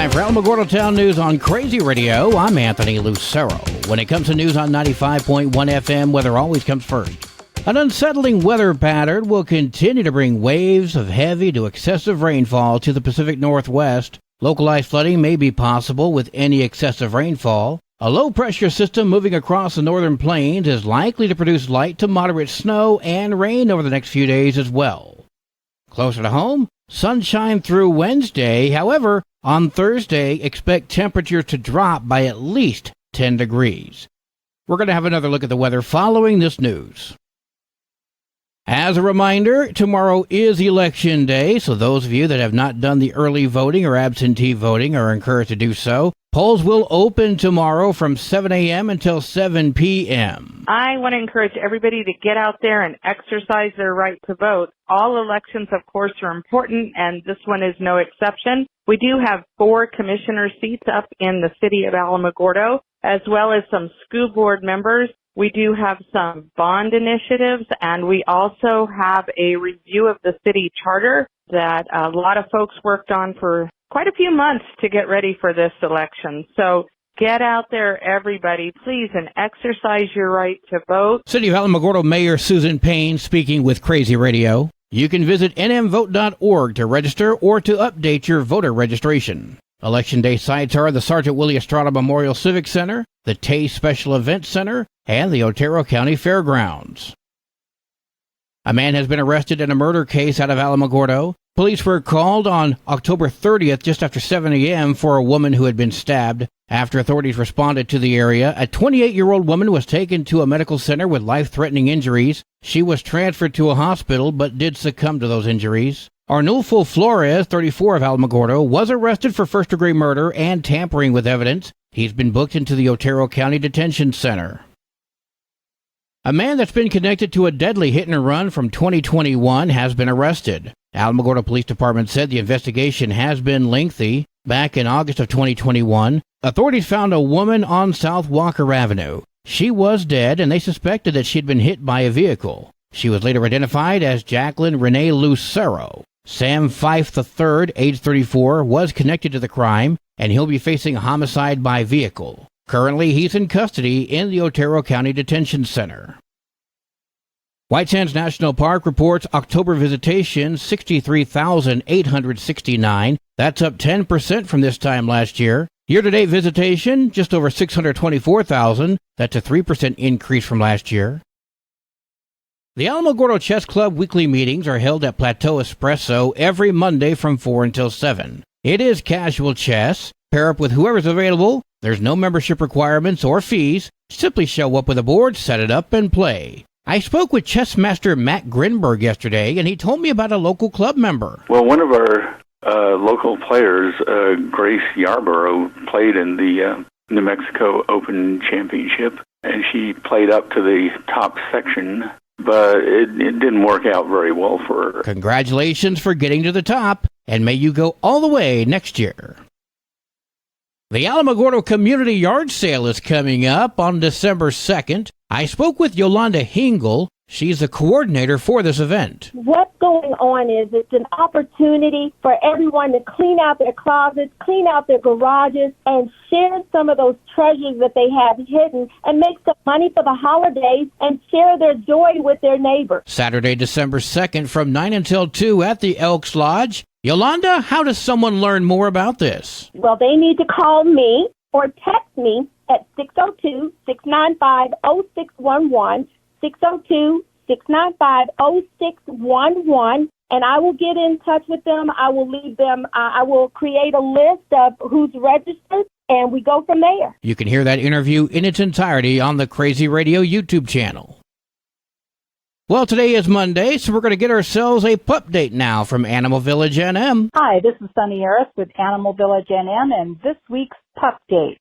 Time for Alamogordo Town News on Crazy Radio. I'm Anthony Lucero. When it comes to news on 95.1 FM, weather always comes first. An unsettling weather pattern will continue to bring waves of heavy to excessive rainfall to the Pacific Northwest. Localized flooding may be possible with any excessive rainfall. A low-pressure system moving across the northern plains is likely to produce light to moderate snow and rain over the next few days as well. Closer to home, sunshine through Wednesday. However, on Thursday, expect temperatures to drop by at least 10 degrees. We're going to have another look at the weather following this news. As a reminder, tomorrow is Election Day, so those of you that have not done the early voting or absentee voting are encouraged to do so. Polls will open tomorrow from 7 a.m. until 7 p.m. I want to encourage everybody to get out there and exercise their right to vote. All elections, of course, are important, and this one is no exception. We do have 4 commissioner seats up in the city of Alamogordo, as well as some school board members. We do have some bond initiatives, and we also have a review of the city charter that a lot of folks worked on for quite a few months to get ready for this election. So get out there, everybody, please, and exercise your right to vote. City of Alamogordo Mayor Susan Payne speaking with Crazy Radio. You can visit nmvote.org to register or to update your voter registration. Election Day sites are the Sergeant Willie Estrada Memorial Civic Center, the Tay Special Events Center, and the Otero County Fairgrounds. A man has been arrested in a murder case out of Alamogordo. Police were called on October 30th just after 7 a.m. for a woman who had been stabbed. After authorities responded to the area, a 28-year-old woman was taken to a medical center with life-threatening injuries. She was transferred to a hospital but did succumb to those injuries. Arnulfo Flores, 34 of Alamogordo, was arrested for first-degree murder and tampering with evidence. He's been booked into the Otero County Detention Center. A man that's been connected to a deadly hit-and-run from 2021 has been arrested. Alamogordo Police Department said the investigation has been lengthy. Back in August of 2021, authorities found a woman on South Walker Avenue. She was dead, and they suspected that she had been hit by a vehicle. She was later identified as Jacqueline Renee Lucero. Sam Fife III, age 34, was connected to the crime, and he'll be facing homicide by vehicle. Currently, he's in custody in the Otero County Detention Center. White Sands National Park reports October visitation 63,869. That's up 10% from this time last year. Year-to-date visitation just over 624,000. That's a 3% increase from last year. The Alamogordo Chess Club weekly meetings are held at Plateau Espresso every Monday from 4 until 7. It is casual chess. Pair up with whoever's available. There's no membership requirements or fees. Simply show up with a board, set it up, and play. I spoke with chess master Matt Grinberg yesterday, and he told me about a local club member. Well, one of our local players, Grace Yarborough, played in the New Mexico Open Championship, and she played up to the top section, but it didn't work out very well for her. Congratulations for getting to the top, and may you go all the way next year. The Alamogordo Community Yard Sale is coming up on December 2nd. I spoke with Yolanda Hingle. She's the coordinator for this event. What's going on is it's an opportunity for everyone to clean out their closets, clean out their garages, and share some of those treasures that they have hidden and make some money for the holidays and share their joy with their neighbors. Saturday, December 2nd from 9 until 2 at the Elks Lodge. Yolanda, how does someone learn more about this? Well, they need to call me or text me at 602-695-0611, 602-695-0611, and I will get in touch with them. I will leave them. I will create a list of who's registered, and we go from there. You can hear that interview in its entirety on the Crazy Radio YouTube channel. Well, today is Monday, so we're going to get ourselves a pup date now from Animal Village NM. Hi, this is Sunny Harris with Animal Village NM and this week's pup date.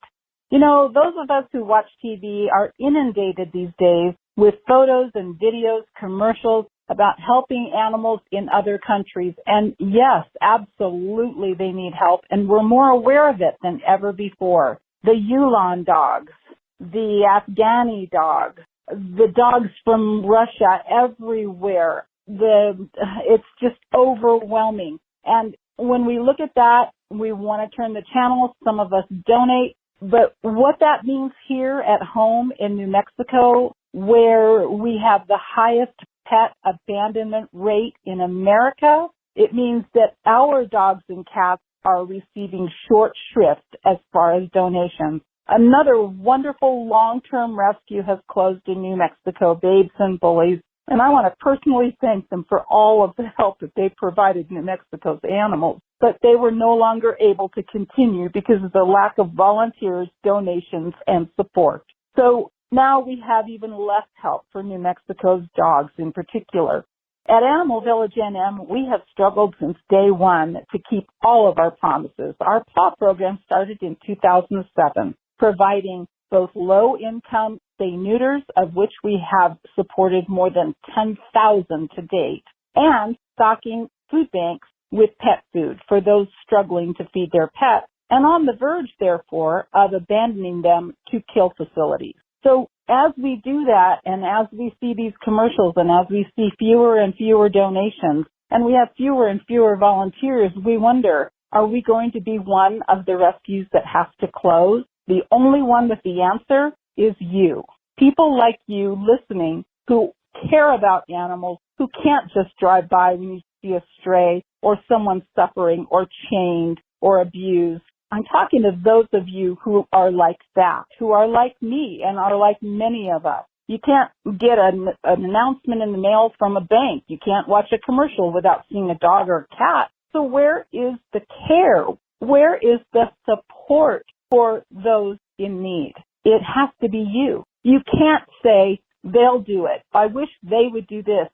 You know, those of us who watch TV are inundated these days with photos and videos, commercials about helping animals in other countries. And yes, absolutely they need help, and we're more aware of it than ever before. The Yulon dogs, the Afghani dogs, the dogs from Russia everywhere. It's just overwhelming. And when we look at that, we want to turn the channel. Some of us donate. But what that means here at home in New Mexico, where we have the highest pet abandonment rate in America, it means that our dogs and cats are receiving short shrift as far as donations. Another wonderful long-term rescue has closed in New Mexico, Babes and Bullies, and I want to personally thank them for all of the help that they provided New Mexico's animals. But they were no longer able to continue because of the lack of volunteers, donations, and support. So now we have even less help for New Mexico's dogs in particular. At Animal Village NM, we have struggled since day one to keep all of our promises. Our PAW program started in 2007, providing both low-income spay-neuters, of which we have supported more than 10,000 to date, and stocking food banks with pet food for those struggling to feed their pets, and on the verge, therefore, of abandoning them to kill facilities. So as we do that, and as we see these commercials, and as we see fewer and fewer donations, and we have fewer and fewer volunteers, we wonder, are we going to be one of the rescues that has to close? The only one with the answer is you. People like you listening who care about animals, who can't just drive by when you see a stray or someone suffering or chained or abused. I'm talking to those of you who are like that, who are like me and are like many of us. You can't get an announcement in the mail from a bank. You can't watch a commercial without seeing a dog or a cat. So where is the care? Where is the support for those in need? It has to be you. You can't say, they'll do it. I wish they would do this.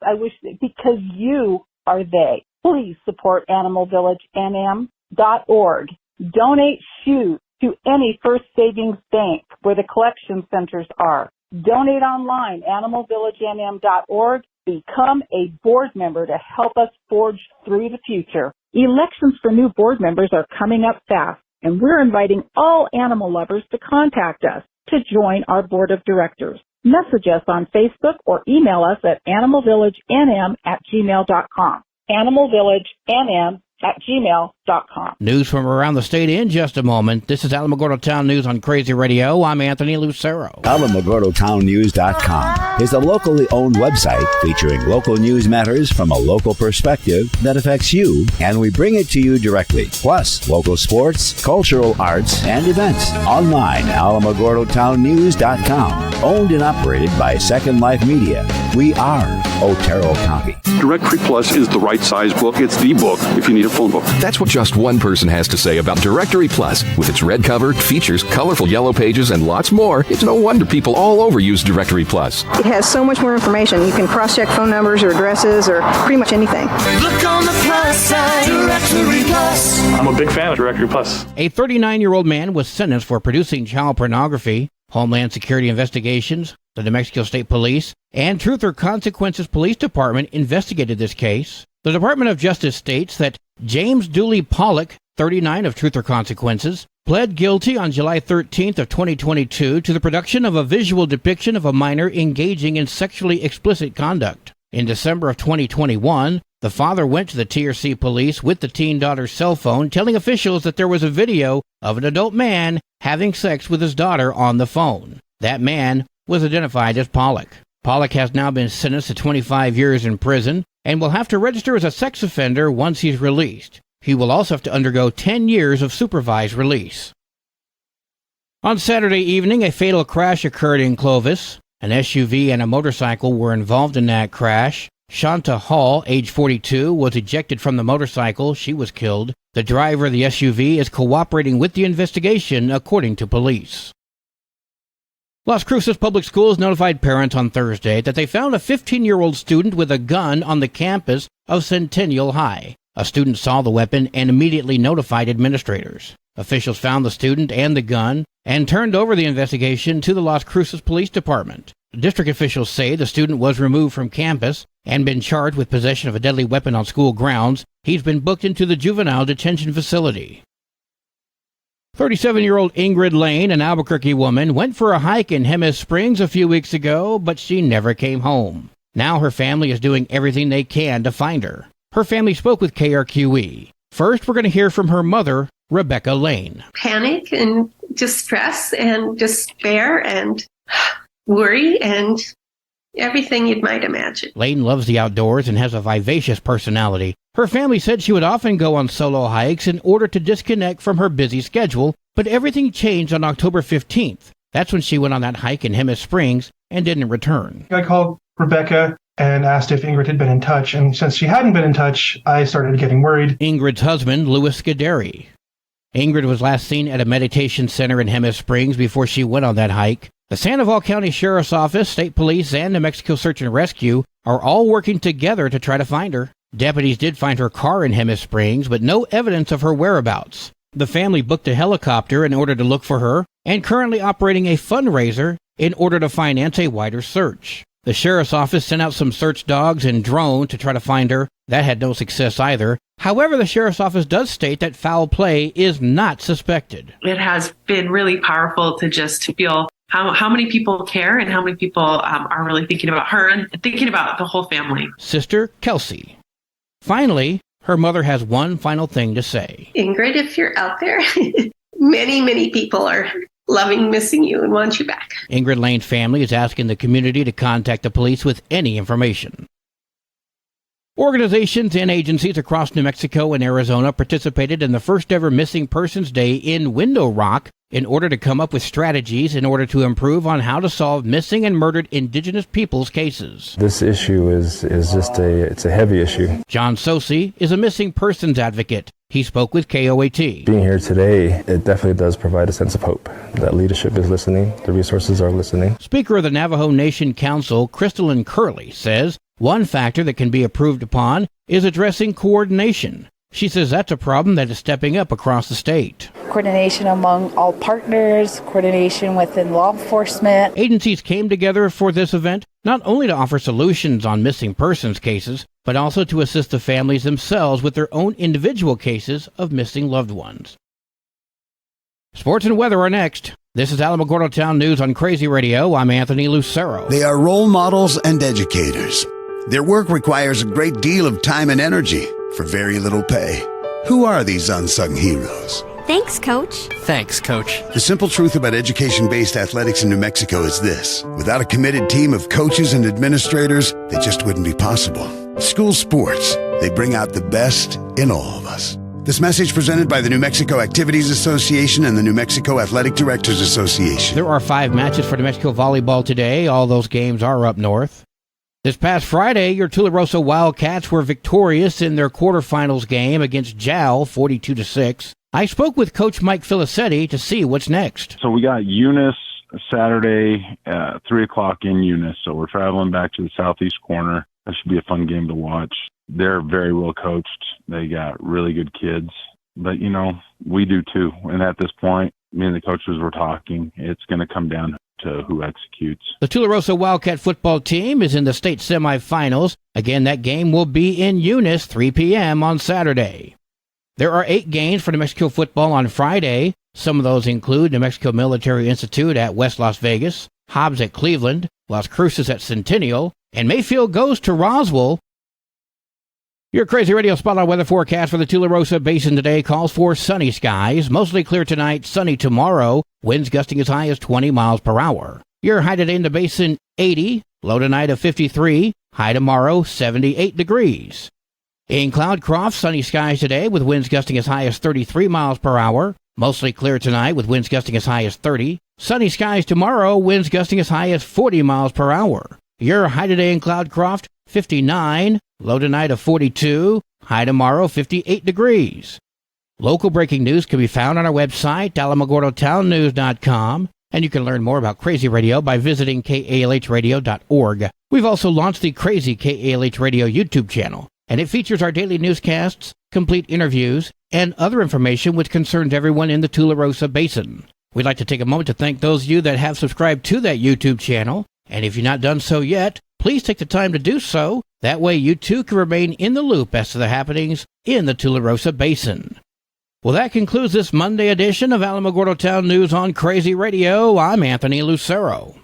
Because you are they. Please support animalvillagenm.org. Donate shoes to any First Savings Bank where the collection centers are. Donate online, animalvillagenm.org. Become a board member to help us forge through the future. Elections for new board members are coming up fast, and we're inviting all animal lovers to contact us to join our board of directors. Message us on Facebook or email us at animalvillagenm@gmail.com. animalvillagenm@gmail.com. News from around the state in just a moment. This is Alamogordo Town News on Crazy Radio. I'm Anthony Lucero. AlamogordoTownNews.com is a locally owned website featuring local news matters from a local perspective that affects you, and we bring it to you directly. Plus, local sports, cultural arts, and events. Online, AlamogordoTownNews.com. Owned and operated by Second Life Media. We are Otero County. Directory Plus is the right size book. It's the book if you need a full book. That's what just one person has to say about Directory Plus. With its red cover, features, colorful yellow pages, and lots more, it's no wonder people all over use Directory Plus. It has so much more information. You can cross-check phone numbers or addresses or pretty much anything. Look on the plus side, Directory Plus. I'm a big fan of Directory Plus. A 39-year-old man was sentenced for producing child pornography. Homeland Security Investigations, the New Mexico State Police, and Truth or Consequences Police Department investigated this case. The Department of Justice states that James Dooley Pollock, 39 of Truth or Consequences, pled guilty on July 13th of 2022 to the production of a visual depiction of a minor engaging in sexually explicit conduct. In December of 2021, the father went to the TRC police with the teen daughter's cell phone, telling officials that there was a video of an adult man having sex with his daughter on the phone. That man was identified as Pollock. Pollock has now been sentenced to 25 years in prison and will have to register as a sex offender once he's released. He will also have to undergo 10 years of supervised release. On Saturday evening, a fatal crash occurred in Clovis. An SUV and a motorcycle were involved in that crash. Shanta Hall, age 42, was ejected from the motorcycle. She was killed. The driver of the SUV is cooperating with the investigation, according to police. Las Cruces Public Schools notified parents on Thursday that they found a 15-year-old student with a gun on the campus of Centennial High. A student saw the weapon and immediately notified administrators. Officials found the student and the gun and turned over the investigation to the Las Cruces Police Department. District officials say the student was removed from campus and been charged with possession of a deadly weapon on school grounds. He's been booked into the juvenile detention facility. 37-year-old Ingrid Lane, an Albuquerque woman, went for a hike in Jemez Springs a few weeks ago, but she never came home. Now her family is doing everything they can to find her. Her family spoke with KRQE. First, we're going to hear from her mother, Rebecca Lane. Panic and distress and despair and worry and everything you might imagine. Lane loves the outdoors and has a vivacious personality. Her family said she would often go on solo hikes in order to disconnect from her busy schedule, but everything changed on October 15th. That's when she went on that hike in Hemis Springs and didn't return. I called Rebecca and asked if Ingrid had been in touch, and since she hadn't been in touch, I started getting worried. Ingrid's husband, Louis Scuderi. Ingrid was last seen at a meditation center in Hemis Springs before she went on that hike. The Sandoval County Sheriff's Office, State Police, and New Mexico Search and Rescue are all working together to try to find her. Deputies did find her car in Hemis Springs, but no evidence of her whereabouts. The family booked a helicopter in order to look for her, and currently operating a fundraiser in order to finance a wider search. The Sheriff's Office sent out some search dogs and drone to try to find her. That had no success either. However, the Sheriff's Office does state that foul play is not suspected. It has been really powerful to just feel how many people care and how many people are really thinking about her and thinking about the whole family. Sister Kelsey. Finally, her mother has one final thing to say. Ingrid, if you're out there, many people are loving, missing you, and want you back. Ingrid Lane's family is asking the community to contact the police with any information. Organizations and agencies across New Mexico and Arizona participated in the first ever Missing Persons Day in Window Rock in order to come up with strategies in order to improve on how to solve missing and murdered indigenous peoples cases. This issue is just a heavy issue. John Sosi is a missing persons advocate. He spoke with KOAT. Being here today, it definitely does provide a sense of hope that leadership is listening, the resources are listening. Speaker of the Navajo Nation Council, Crystalline Curley, says one factor that can be improved upon is addressing coordination. She says that's a problem that is stepping up across the state. Coordination among all partners, coordination within law enforcement. Agencies came together for this event not only to offer solutions on missing persons cases, but also to assist the families themselves with their own individual cases of missing loved ones. Sports and weather are next. This is Alamogordo Town News on Crazy Radio. I'm Anthony Lucero. They are role models and educators. Their work requires a great deal of time and energy for very little pay. Who are these unsung heroes? Thanks, Coach. Thanks, Coach. The simple truth about education-based athletics in New Mexico is this. Without a committed team of coaches and administrators, they just wouldn't be possible. School sports, they bring out the best in all of us. This message presented by the New Mexico Activities Association and the New Mexico Athletic Directors Association. There are 5 matches for New Mexico volleyball today. All those games are up north. This past Friday, your Tularosa Wildcats were victorious in their quarterfinals game against Jal, 42-6. I spoke with Coach Mike Filicetti to see what's next. So we got Eunice Saturday at 3 o'clock in Eunice. So we're traveling back to the southeast corner. That should be a fun game to watch. They're very well coached. They got really good kids. But, we do too. And at this point, me and the coaches were talking. It's going to come down to who executes. The Tularosa Wildcat football team is in the state semifinals. Again, that game will be in Eunice, 3 p.m. on Saturday. There are 8 games for New Mexico football on Friday. Some of those include New Mexico Military Institute at West Las Vegas, Hobbs at Cleveland, Las Cruces at Centennial, and Mayfield goes to Roswell. Your Crazy Radio Spotlight weather forecast for the Tularosa Basin today calls for sunny skies, mostly clear tonight, sunny tomorrow, winds gusting as high as 20 miles per hour. Your high today in the basin, 80, low tonight of 53, high tomorrow, 78 degrees. In Cloudcroft, sunny skies today with winds gusting as high as 33 miles per hour, mostly clear tonight with winds gusting as high as 30. Sunny skies tomorrow, winds gusting as high as 40 miles per hour. Your high today in Cloudcroft, 59, low tonight of 42, high tomorrow 58 degrees. Local breaking news can be found on our website, alamogordotownnews.com, and you can learn more about Crazy Radio by visiting kalhradio.org. We've also launched the Crazy KALH Radio YouTube channel, and it features our daily newscasts, complete interviews, and other information which concerns everyone in the Tularosa Basin. We'd like to take a moment to thank those of you that have subscribed to that YouTube channel, and if you've not done so yet, please take the time to do so. That way you too can remain in the loop as to the happenings in the Tularosa Basin. Well, that concludes this Monday edition of Alamogordo Town News on Crazy Radio. I'm Anthony Lucero.